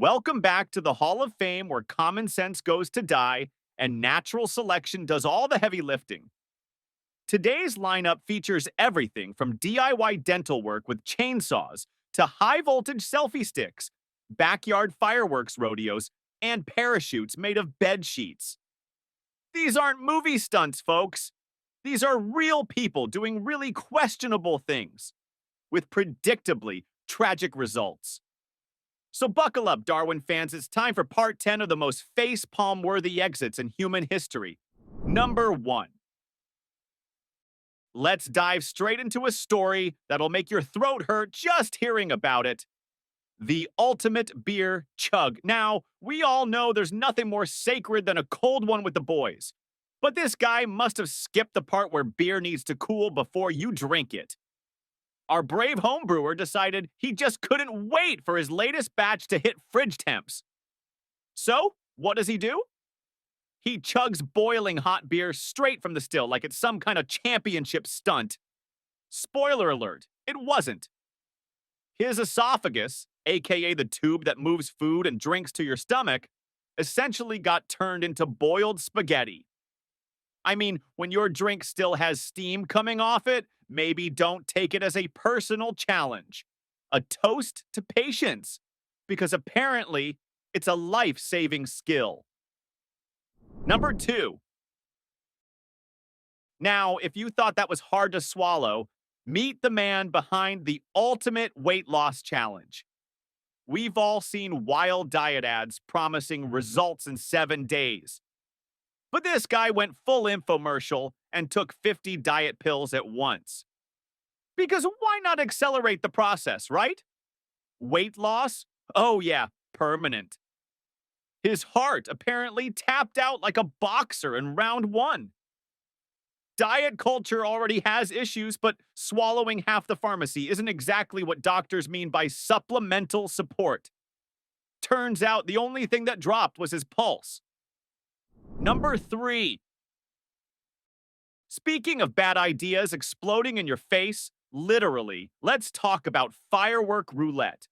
Welcome back to the Hall of Fame where common sense goes to die and natural selection does all the heavy lifting. Today's lineup features everything from DIY dental work with chainsaws to high voltage selfie sticks, backyard fireworks rodeos, and parachutes made of bed sheets. These aren't movie stunts, folks. These are real people doing really questionable things with predictably tragic results. So buckle up, Darwin fans. It's time for part 10 of the most face-palm worthy exits in human history. Number 1. Let's dive straight into a story that'll make your throat hurt just hearing about it. The ultimate beer chug. Now, we all know there's nothing more sacred than a cold one with the boys. But this guy must have skipped the part where beer needs to cool before you drink it. Our brave homebrewer decided he just couldn't wait for his latest batch to hit fridge temps. So, what does he do? He chugs boiling hot beer straight from the still like it's some kind of championship stunt. Spoiler alert, it wasn't. His esophagus, aka the tube that moves food and drinks to your stomach, essentially got turned into boiled spaghetti. I mean, when your drink still has steam coming off it, maybe don't take it as a personal challenge. A toast to patience, because apparently it's a life-saving skill. Number 2. Now, if you thought that was hard to swallow, meet the man behind the ultimate weight loss challenge. We've all seen wild diet ads promising results in 7 days. But this guy went full infomercial and took 50 diet pills at once. Because why not accelerate the process, right? Weight loss? Oh yeah, permanent. His heart apparently tapped out like a boxer in round 1. Diet culture already has issues, but swallowing half the pharmacy isn't exactly what doctors mean by supplemental support. Turns out the only thing that dropped was his pulse. Number 3. Speaking of bad ideas exploding in your face, literally, let's talk about firework roulette.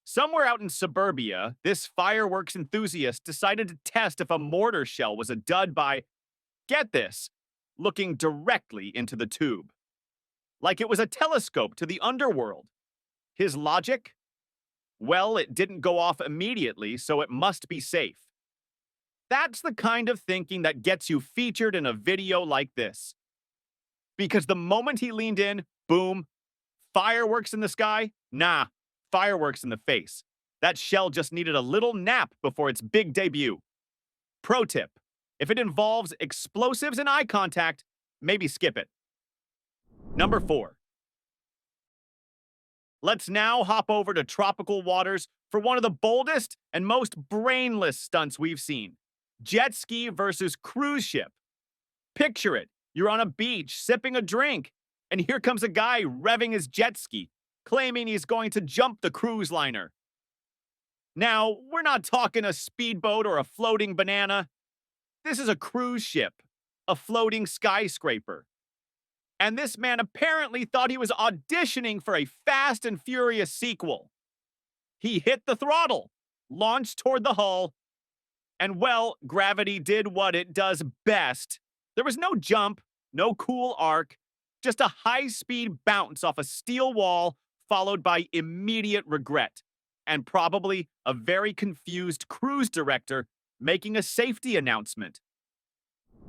Somewhere out in suburbia, this fireworks enthusiast decided to test if a mortar shell was a dud by, get this, looking directly into the tube. Like it was a telescope to the underworld. His logic? Well, it didn't go off immediately, so it must be safe. That's the kind of thinking that gets you featured in a video like this. Because the moment he leaned in, boom, fireworks in the sky? Nah, fireworks in the face. That shell just needed a little nap before its big debut. Pro tip, if it involves explosives and eye contact, maybe skip it. Number 4. Let's now hop over to tropical waters for one of the boldest and most brainless stunts we've seen. Jet ski versus cruise ship. Picture it. You're on a beach sipping a drink, and here comes a guy revving his jet ski, claiming he's going to jump the cruise liner. Now, we're not talking a speedboat or a floating banana. This is a cruise ship, a floating skyscraper. And this man apparently thought he was auditioning for a Fast and Furious sequel. He hit the throttle, launched toward the hull, and well, gravity did what it does best. There was no jump, no cool arc, just a high-speed bounce off a steel wall followed by immediate regret, and probably a very confused cruise director making a safety announcement.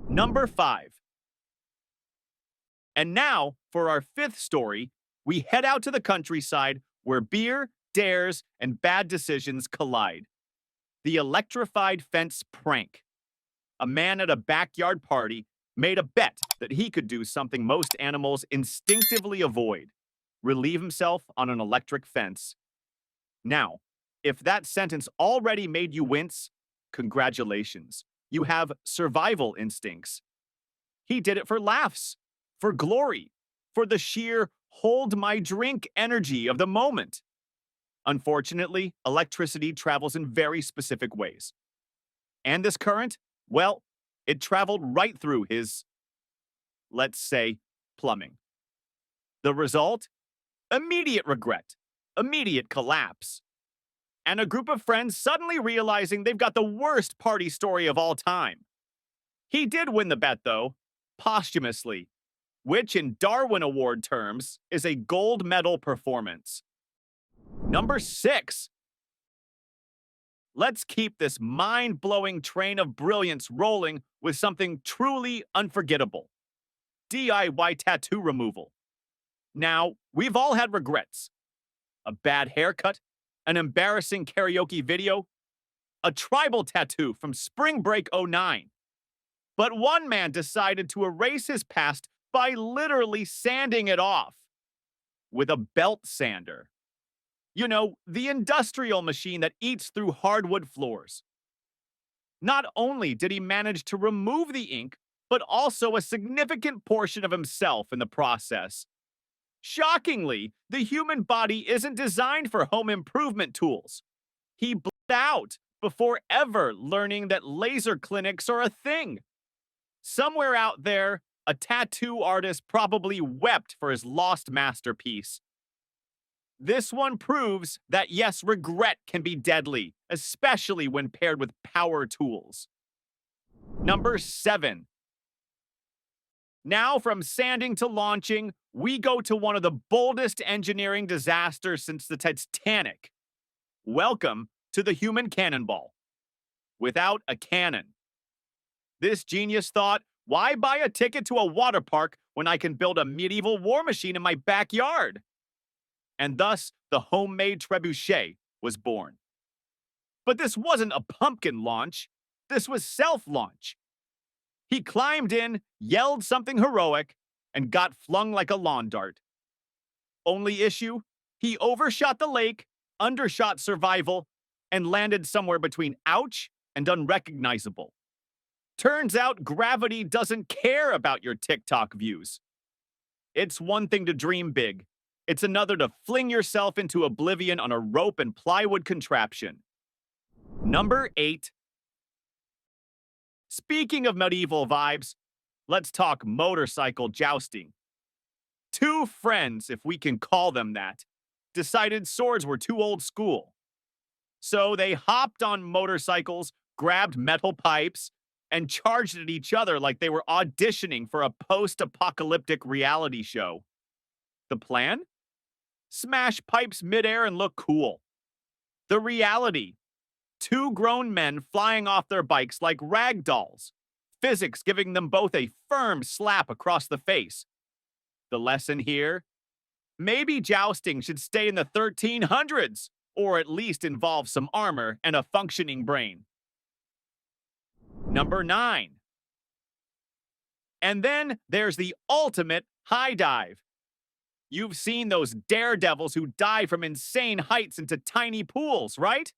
Number 5. And now, for our 5th story, we head out to the countryside where beer, dares, and bad decisions collide. The electrified fence prank. A man at a backyard party made a bet that he could do something most animals instinctively avoid: relieve himself on an electric fence. Now, if that sentence already made you wince, congratulations. You have survival instincts. He did it for laughs, for glory, for the sheer hold my drink energy of the moment. Unfortunately, electricity travels in very specific ways. And this current, well, it traveled right through his, let's say, plumbing. The result? Immediate regret, immediate collapse. and a group of friends suddenly realizing they've got the worst party story of all time. He did win the bet, though, posthumously, which in Darwin Award terms is a gold medal performance. Number 6. Let's keep this mind-blowing train of brilliance rolling with something truly unforgettable. DIY tattoo removal. Now, we've all had regrets. A bad haircut, an embarrassing karaoke video, a tribal tattoo from Spring Break '09. But one man decided to erase his past by literally sanding it off with a belt sander. You know, the industrial machine that eats through hardwood floors. Not only did he manage to remove the ink, but also a significant portion of himself in the process. Shockingly, the human body isn't designed for home improvement tools. He bled out before ever learning that laser clinics are a thing. Somewhere out there, a tattoo artist probably wept for his lost masterpiece. This one proves that yes, regret can be deadly, especially when paired with power tools. Number 7. Now, from sanding to launching, we go to one of the boldest engineering disasters since the Titanic. Welcome to the human cannonball. Without a cannon. This genius thought, why buy a ticket to a water park when I can build a medieval war machine in my backyard? And thus, the homemade trebuchet was born. But this wasn't a pumpkin launch. This was self-launch. He climbed in, yelled something heroic, and got flung like a lawn dart. Only issue? He overshot the lake, undershot survival, and landed somewhere between ouch and unrecognizable. Turns out gravity doesn't care about your TikTok views. It's one thing to dream big. It's another to fling yourself into oblivion on a rope and plywood contraption. Number 8. Speaking of medieval vibes, let's talk motorcycle jousting. Two friends, if we can call them that, decided swords were too old school. So they hopped on motorcycles, grabbed metal pipes, and charged at each other like they were auditioning for a post-apocalyptic reality show. The plan? Smash pipes midair and look cool. The reality? Two grown men flying off their bikes like rag dolls. Physics giving them both a firm slap across the face. The lesson here? Maybe jousting should stay in the 1300s, or at least involve some armor and a functioning brain. Number 9. And then there's the ultimate high dive. You've seen those daredevils who dive from insane heights into tiny pools, right?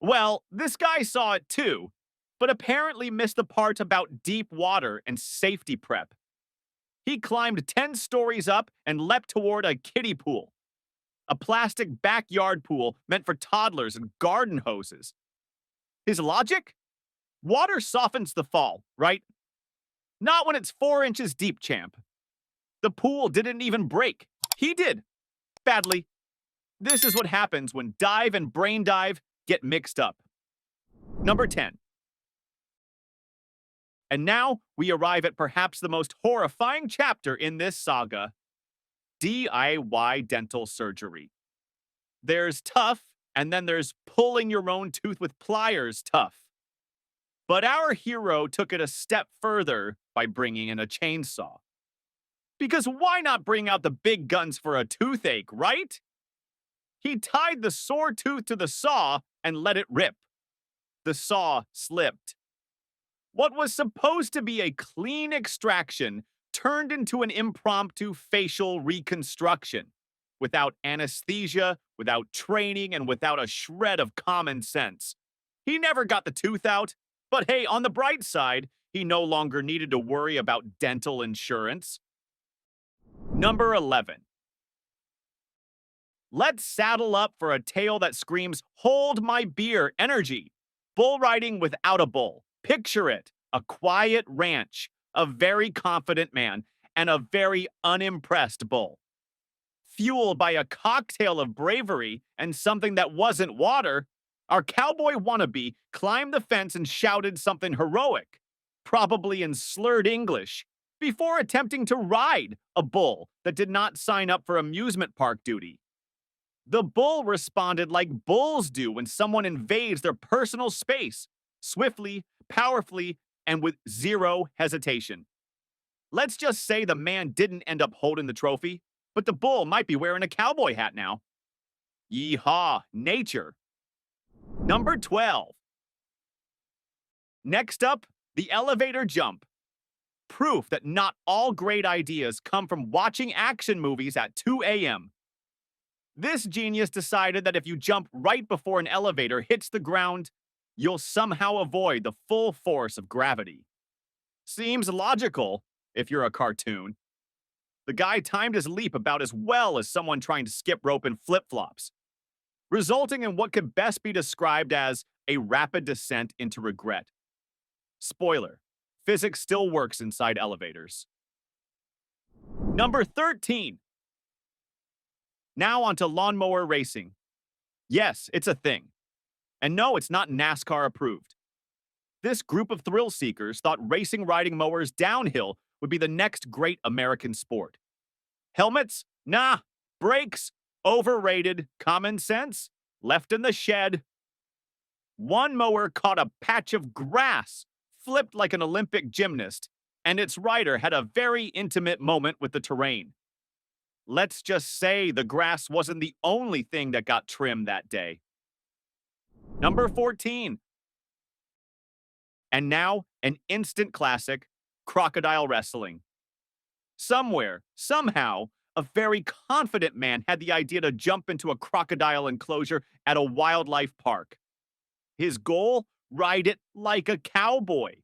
Well, this guy saw it too, but apparently missed the part about deep water and safety prep. He climbed 10 stories up and leapt toward a kiddie pool. A plastic backyard pool meant for toddlers and garden hoses. His logic? Water softens the fall, right? Not when it's 4 inches deep, champ. The pool didn't even break. He did. Badly. This is what happens when dive and brain dive get mixed up. Number 10. And now we arrive at perhaps the most horrifying chapter in this saga. DIY dental surgery. There's tough, and then there's pulling your own tooth with pliers tough. But our hero took it a step further by bringing in a chainsaw. Because why not bring out the big guns for a toothache, right? He tied the sore tooth to the saw and let it rip. The saw slipped. What was supposed to be a clean extraction turned into an impromptu facial reconstruction, without anesthesia, without training, and without a shred of common sense. He never got the tooth out, but hey, on the bright side, he no longer needed to worry about dental insurance. Number 11. Let's saddle up for a tale that screams, hold my beer energy. Bull riding without a bull. Picture it, a quiet ranch, a very confident man, and a very unimpressed bull. Fueled by a cocktail of bravery and something that wasn't water, our cowboy wannabe climbed the fence and shouted something heroic, probably in slurred English, before attempting to ride a bull that did not sign up for amusement park duty. The bull responded like bulls do when someone invades their personal space, swiftly, powerfully, and with zero hesitation. Let's just say the man didn't end up holding the trophy, but the bull might be wearing a cowboy hat now. Yeehaw, nature. Number 12. Next up, the elevator jump. Proof that not all great ideas come from watching action movies at 2 a.m. This genius decided that if you jump right before an elevator hits the ground, you'll somehow avoid the full force of gravity. Seems logical if you're a cartoon. The guy timed his leap about as well as someone trying to skip rope in flip-flops, resulting in what could best be described as a rapid descent into regret. Spoiler, physics still works inside elevators. Number 13. Now onto lawnmower racing. Yes, it's a thing. And no, it's not NASCAR approved. This group of thrill seekers thought racing riding mowers downhill would be the next great American sport. Helmets? Nah. Brakes? Overrated. Common sense? Left in the shed. One mower caught a patch of grass, flipped like an Olympic gymnast, and its rider had a very intimate moment with the terrain. Let's just say the grass wasn't the only thing that got trimmed that day. Number 14. And now, an instant classic, crocodile wrestling. Somewhere, somehow, a very confident man had the idea to jump into a crocodile enclosure at a wildlife park. His goal? Ride it like a cowboy.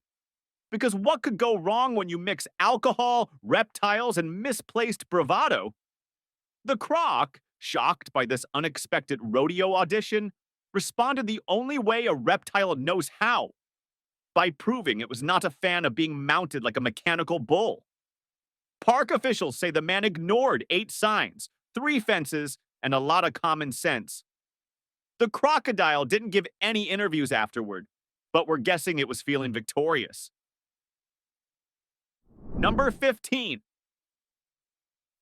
Because what could go wrong when you mix alcohol, reptiles, and misplaced bravado? The croc, shocked by this unexpected rodeo audition, responded the only way a reptile knows how, by proving it was not a fan of being mounted like a mechanical bull. Park officials say the man ignored 8 signs, 3 fences, and a lot of common sense. The crocodile didn't give any interviews afterward, but we're guessing it was feeling victorious. Number 15.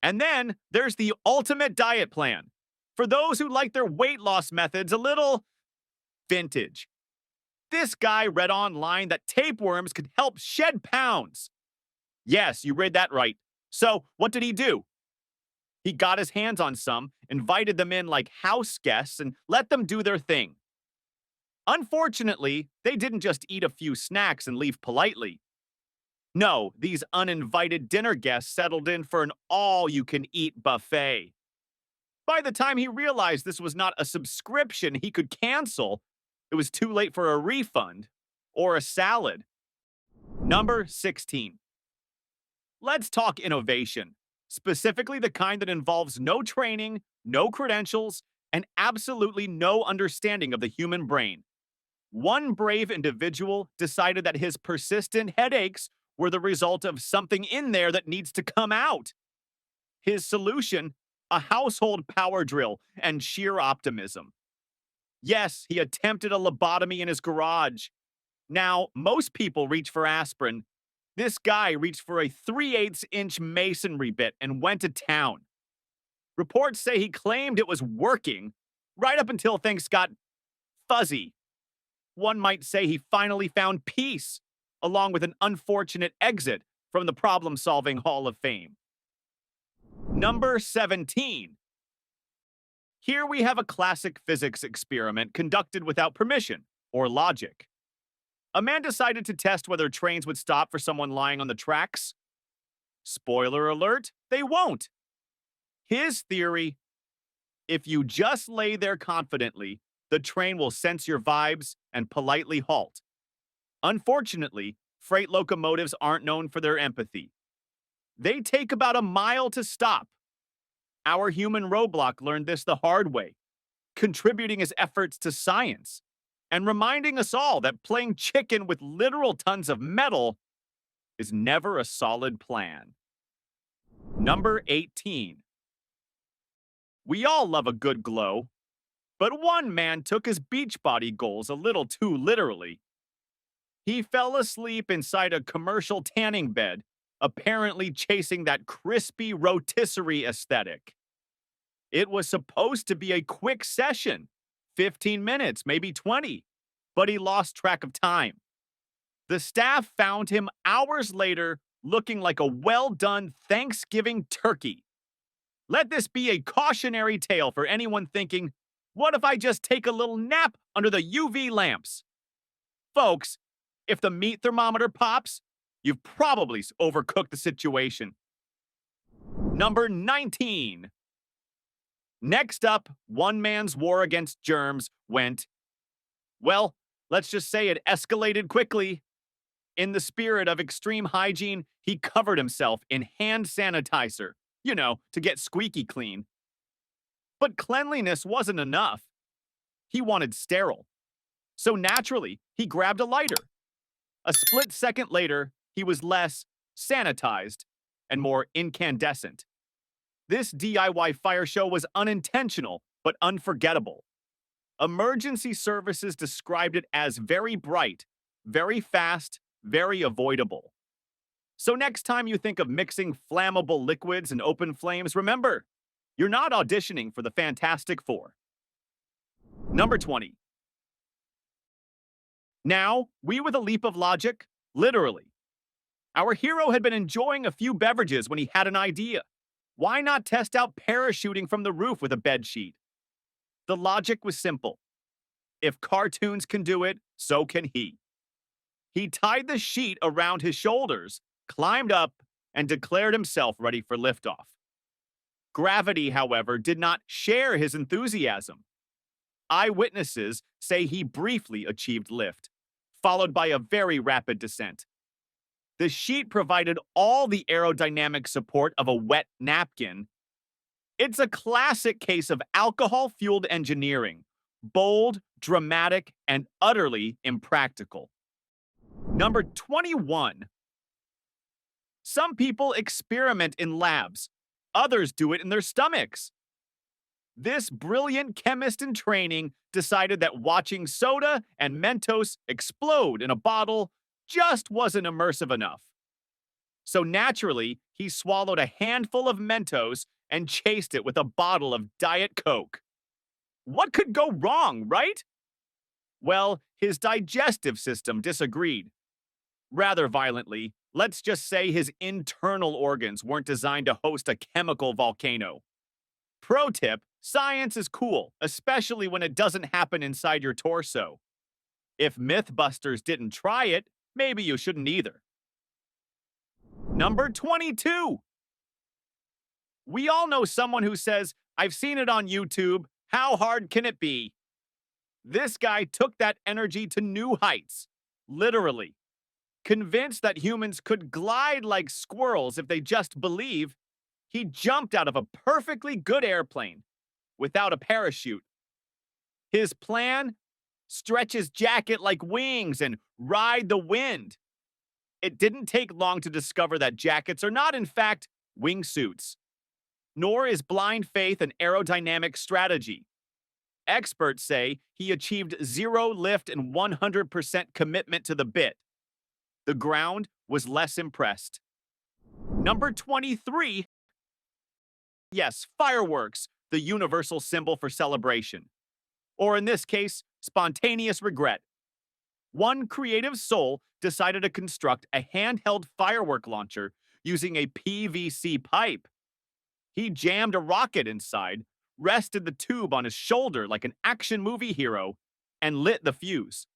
And then there's the ultimate diet plan. For those who like their weight loss methods a little vintage. This guy read online that tapeworms could help shed pounds. Yes, you read that right. So, what did he do? He got his hands on some, invited them in like house guests, and let them do their thing. Unfortunately, they didn't just eat a few snacks and leave politely. No, these uninvited dinner guests settled in for an all-you-can-eat buffet. By the time he realized this was not a subscription he could cancel, it was too late for a refund or a salad. Number 16. Let's talk innovation, specifically the kind that involves no training, no credentials, and absolutely no understanding of the human brain. One brave individual decided that his persistent headaches were the result of something in there that needs to come out. His solution? A household power drill and sheer optimism. Yes, he attempted a lobotomy in his garage. Now, most people reach for aspirin. This guy reached for a 3/8-inch masonry bit and went to town. Reports say he claimed it was working, right up until things got fuzzy. One might say he finally found peace, along with an unfortunate exit from the problem-solving Hall of Fame. Number 17. Here we have a classic physics experiment conducted without permission or logic. A man decided to test whether trains would stop for someone lying on the tracks. Spoiler alert, they won't. His theory: if you just lay there confidently, the train will sense your vibes and politely halt. Unfortunately, freight locomotives aren't known for their empathy. They take about a mile to stop. Our human roadblock learned this the hard way, contributing his efforts to science and reminding us all that playing chicken with literal tons of metal is never a solid plan. Number 18. We all love a good glow, but one man took his Beachbody goals a little too literally. He fell asleep inside a commercial tanning bed, apparently chasing that crispy rotisserie aesthetic. It was supposed to be a quick session, 15 minutes, maybe 20, but he lost track of time. The staff found him hours later looking like a well done Thanksgiving turkey. Let this be a cautionary tale for anyone thinking, what if I just take a little nap under the UV lamps? Folks, if the meat thermometer pops, you've probably overcooked the situation. Number 19. Next up, one man's war against germs went, well, let's just say it escalated quickly. In the spirit of extreme hygiene, he covered himself in hand sanitizer, to get squeaky clean. But cleanliness wasn't enough. He wanted sterile. So naturally, he grabbed a lighter. A split second later, he was less sanitized and more incandescent. This DIY fire show was unintentional, but unforgettable. Emergency services described it as very bright, very fast, very avoidable. So next time you think of mixing flammable liquids and open flames, remember, you're not auditioning for the Fantastic Four. Number 20. Now, we with a leap of logic, literally. Our hero had been enjoying a few beverages when he had an idea. Why not test out parachuting from the roof with a bedsheet? The logic was simple. If cartoons can do it, so can he. He tied the sheet around his shoulders, climbed up, and declared himself ready for liftoff. Gravity, however, did not share his enthusiasm. Eyewitnesses say he briefly achieved lift, followed by a very rapid descent. The sheet provided all the aerodynamic support of a wet napkin. It's a classic case of alcohol-fueled engineering, bold, dramatic, and utterly impractical. Number 21. Some people experiment in labs. Others do it in their stomachs. This brilliant chemist in training decided that watching soda and Mentos explode in a bottle just wasn't immersive enough. So naturally, he swallowed a handful of Mentos and chased it with a bottle of Diet Coke. What could go wrong, right? Well, his digestive system disagreed. Rather violently, let's just say his internal organs weren't designed to host a chemical volcano. Pro tip, science is cool, especially when it doesn't happen inside your torso. If Mythbusters didn't try it, maybe you shouldn't either. Number 22. We all know someone who says, I've seen it on YouTube, how hard can it be? This guy took that energy to new heights, literally. Convinced that humans could glide like squirrels if they just believe, he jumped out of a perfectly good airplane without a parachute. His plan? Stretch his jacket like wings and ride the wind. It didn't take long to discover that jackets are not, in fact, wingsuits. Nor is blind faith an aerodynamic strategy. Experts say he achieved zero lift and 100% commitment to the bit. The ground was less impressed. Number 23. Yes, fireworks, the universal symbol for celebration. Or in this case, spontaneous regret. One creative soul decided to construct a handheld firework launcher using a PVC pipe. He jammed a rocket inside, rested the tube on his shoulder like an action movie hero, and lit the fuse.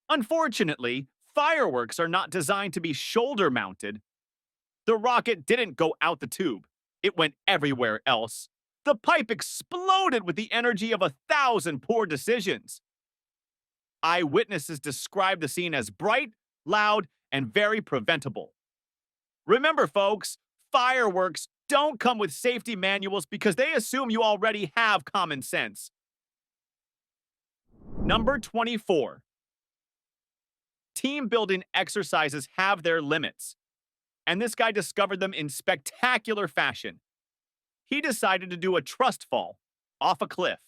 Unfortunately, fireworks are not designed to be shoulder mounted. The rocket didn't go out the tube. It went everywhere else. The pipe exploded with the energy of 1,000 poor decisions. Eyewitnesses described the scene as bright, loud, and very preventable. Remember, folks, fireworks don't come with safety manuals because they assume you already have common sense. Number 24. Team building exercises have their limits, and this guy discovered them in spectacular fashion. he decided to do a trust fall off a cliff.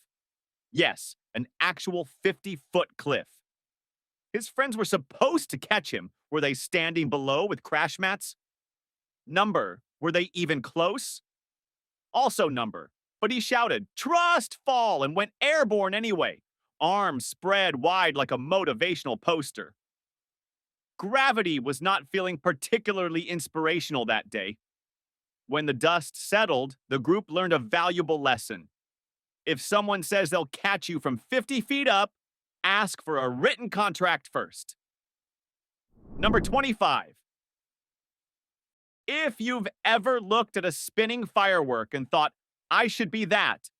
Yes, an actual 50-foot cliff. His friends were supposed to catch him. Were they standing below with crash mats? Number, were they even close? Also number. But he shouted, "Trust fall," and went airborne anyway, arms spread wide like a motivational poster. Gravity was not feeling particularly inspirational that day. When the dust settled, the group learned a valuable lesson. If someone says they'll catch you from 50 feet up, ask for a written contract first. Number 25. If you've ever looked at a spinning firework and thought, I should be that,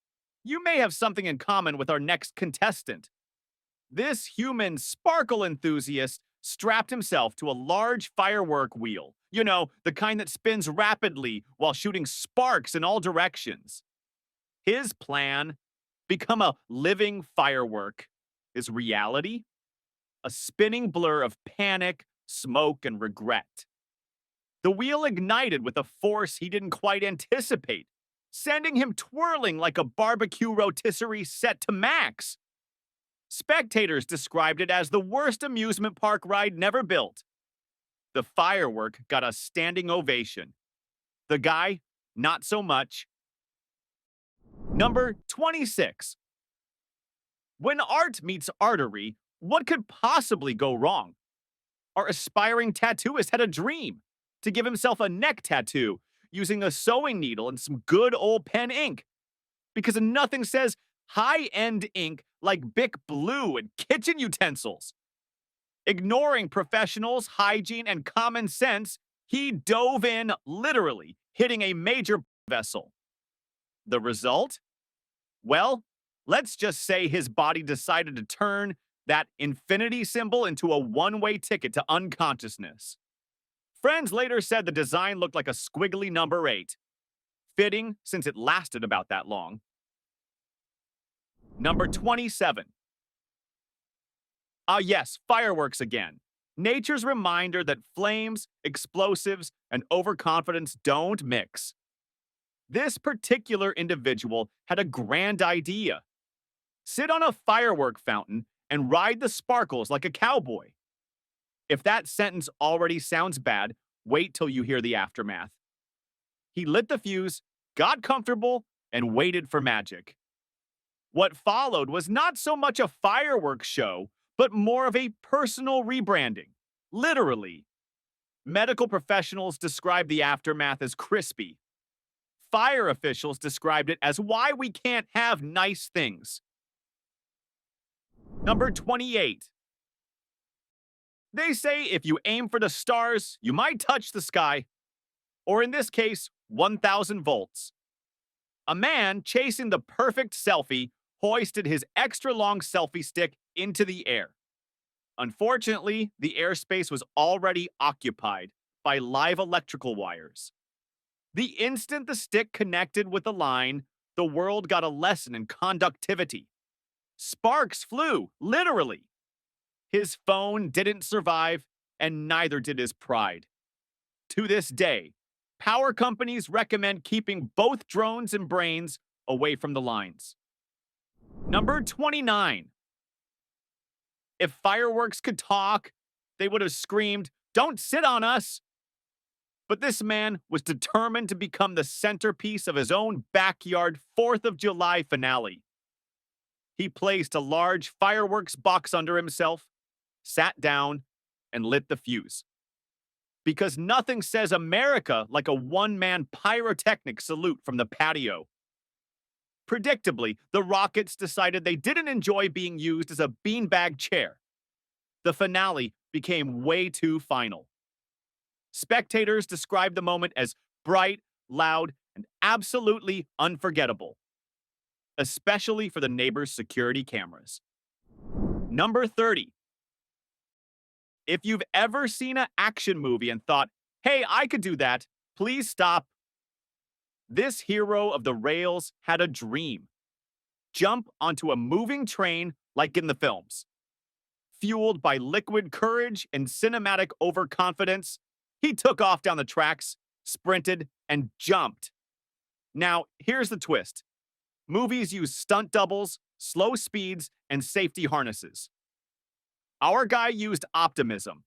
you may have something in common with our next contestant. This human sparkle enthusiast strapped himself to a large firework wheel. You know, the kind that spins rapidly while shooting sparks in all directions. His plan, become a living firework, is reality, a spinning blur of panic, smoke, and regret. The wheel ignited with a force he didn't quite anticipate, sending him twirling like a barbecue rotisserie set to max. Spectators described it as the worst amusement park ride never built. The firework got a standing ovation. The guy, not so much. Number 26. When art meets artery, what could possibly go wrong? Our aspiring tattooist had a dream to give himself a neck tattoo using a sewing needle and some good old pen ink. Because nothing says high-end ink like Bic Blue and kitchen utensils. Ignoring professionals, hygiene, and common sense, he dove in, literally, hitting a major vessel. The result? Well, let's just say his body decided to turn that infinity symbol into a one-way ticket to unconsciousness. Friends later said the design looked like a squiggly number 8. Fitting, since it lasted about that long. Number 27. Yes, fireworks again. Nature's reminder that flames, explosives, and overconfidence don't mix. This particular individual had a grand idea. Sit on a firework fountain and ride the sparkles like a cowboy. If that sentence already sounds bad, wait till you hear the aftermath. He lit the fuse, got comfortable, and waited for magic. What followed was not so much a fireworks show, but more of a personal rebranding. Literally. Medical professionals described the aftermath as crispy. Fire officials described it as why we can't have nice things. Number 28. They say if you aim for the stars, you might touch the sky. Or in this case, 1,000 volts. A man chasing the perfect selfie hoisted his extra-long selfie stick into the air. Unfortunately, the airspace was already occupied by live electrical wires. The instant the stick connected with the line, the world got a lesson in conductivity. Sparks flew, literally. His phone didn't survive, and neither did his pride. To this day, power companies recommend keeping both drones and brains away from the lines. Number 29. If fireworks could talk, they would have screamed, "Don't sit on us!" But this man was determined to become the centerpiece of his own backyard 4th of July finale. He placed a large fireworks box under himself, sat down, and lit the fuse. Because nothing says America like a one-man pyrotechnic salute from the patio. Predictably, the Rockets decided they didn't enjoy being used as a beanbag chair. The finale became way too final. Spectators described the moment as bright, loud, and absolutely unforgettable. Especially for the neighbors' security cameras. Number 30. If you've ever seen an action movie and thought, hey, I could do that, please stop. This hero of the rails had a dream. Jump onto a moving train like in the films. Fueled by liquid courage and cinematic overconfidence, he took off down the tracks, sprinted, and jumped. Now, here's the twist. Movies use stunt doubles, slow speeds, and safety harnesses. Our guy used optimism.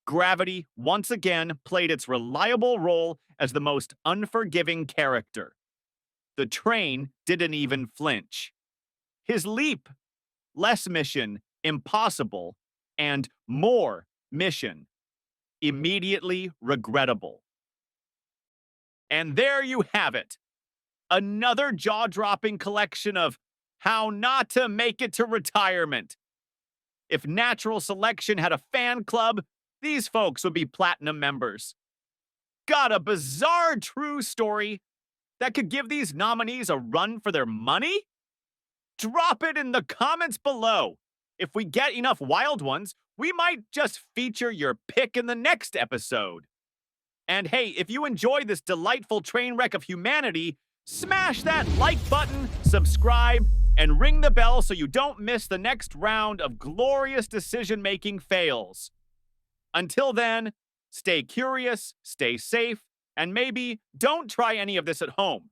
Gravity, once again, played its reliable role as the most unforgiving character. The train didn't even flinch. His leap, less mission, impossible, and more mission, immediately regrettable. And there you have it. Another jaw-dropping collection of how not to make it to retirement. If natural selection had a fan club, these folks would be platinum members. Got a bizarre true story that could give these nominees a run for their money? Drop it in the comments below. If we get enough wild ones, we might just feature your pick in the next episode. And hey, if you enjoy this delightful train wreck of humanity, smash that like button, subscribe, and ring the bell so you don't miss the next round of glorious decision-making fails. Until then, stay curious, stay safe, and maybe don't try any of this at home.